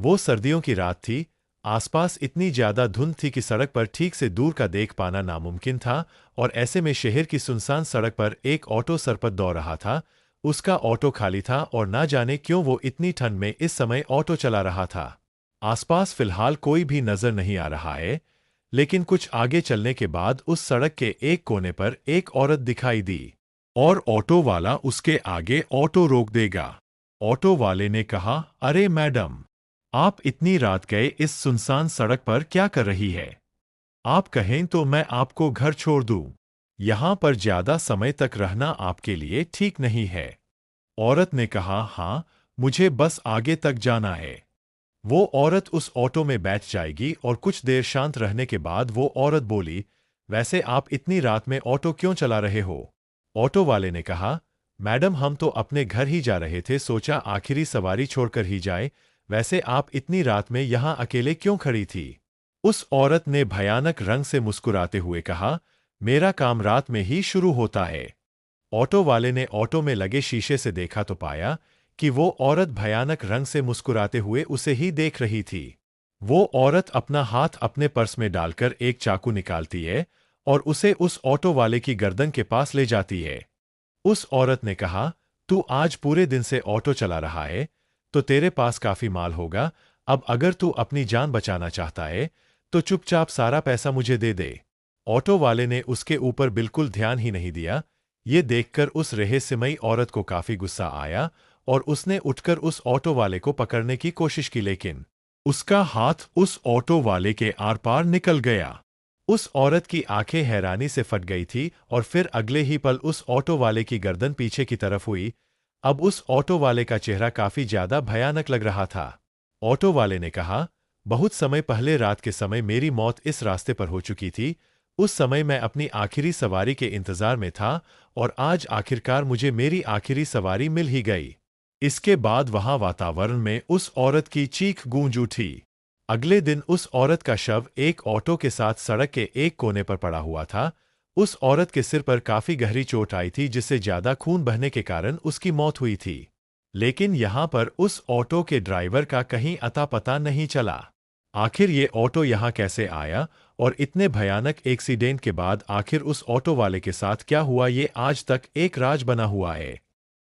वो सर्दियों की रात थी। आसपास इतनी ज्यादा धुंध थी कि सड़क पर ठीक से दूर का देख पाना नामुमकिन था, और ऐसे में शहर की सुनसान सड़क पर एक ऑटो सरपट दौड़ रहा था। उसका ऑटो खाली था और ना जाने क्यों वो इतनी ठंड में इस समय ऑटो चला रहा था। आसपास फिलहाल कोई भी नजर नहीं आ रहा है, लेकिन कुछ आगे चलने के बाद उस सड़क के एक कोने पर एक औरत दिखाई दी। और ऑटो वाला उसके आगे ऑटो रोक देगा। ऑटो वाले ने कहा, अरे मैडम, आप इतनी रात गए इस सुनसान सड़क पर क्या कर रही है? आप कहें तो मैं आपको घर छोड़ दूं। यहां पर ज्यादा समय तक रहना आपके लिए ठीक नहीं है। औरत ने कहा, हाँ, मुझे बस आगे तक जाना है। वो औरत उस ऑटो में बैठ जाएगी और कुछ देर शांत रहने के बाद वो औरत बोली, वैसे आप इतनी रात में ऑटो क्यों चला रहे हो? ऑटो वाले ने कहा, मैडम हम तो अपने घर ही जा रहे थे, सोचा आखिरी सवारी छोड़कर ही जाए। वैसे आप इतनी रात में यहाँ अकेले क्यों खड़ी थी? उस औरत ने भयानक रंग से मुस्कुराते हुए कहा, मेरा काम रात में ही शुरू होता है। ऑटो वाले ने ऑटो में लगे शीशे से देखा तो पाया कि वो औरत भयानक रंग से मुस्कुराते हुए उसे ही देख रही थी। वो औरत अपना हाथ अपने पर्स में डालकर एक चाकू निकालती है और उसे उस ऑटो वाले की गर्दन के पास ले जाती है। उस औरत ने कहा, तू आज पूरे दिन से ऑटो चला रहा है, तो तेरे पास काफी माल होगा। अब अगर तू अपनी जान बचाना चाहता है, तो चुपचाप सारा पैसा मुझे दे दे। ऑटो वाले ने उसके ऊपर बिल्कुल ध्यान ही नहीं दिया। ये देखकर उस रहस्यमयी औरत को काफी गुस्सा आया और उसने उठकर उस ऑटो वाले को पकड़ने की कोशिश की, लेकिन उसका हाथ उस ऑटो वाले के आर पार निकल गया। उस औरत की आंखें हैरानी से फट गई थी और फिर अगले ही पल उस ऑटो वाले की गर्दन पीछे की तरफ हुई। अब उस ऑटो वाले का चेहरा काफी ज्यादा भयानक लग रहा था। ऑटो वाले ने कहा, बहुत समय पहले रात के समय मेरी मौत इस रास्ते पर हो चुकी थी। उस समय मैं अपनी आखिरी सवारी के इंतजार में था और आज आखिरकार मुझे मेरी आखिरी सवारी मिल ही गई। इसके बाद वहां वातावरण में उस औरत की चीख गूंज उठी। अगले दिन उस औरत का शव एक ऑटो के साथ सड़क के एक कोने पर पड़ा हुआ था। उस औरत के सिर पर काफी गहरी चोट आई थी, जिससे ज्यादा खून बहने के कारण उसकी मौत हुई थी। लेकिन यहां पर उस ऑटो के ड्राइवर का कहीं अता पता नहीं चला। आखिर ये ऑटो यहां कैसे आया और इतने भयानक एक्सीडेंट के बाद आखिर उस ऑटो वाले के साथ क्या हुआ, ये आज तक एक राज बना हुआ है।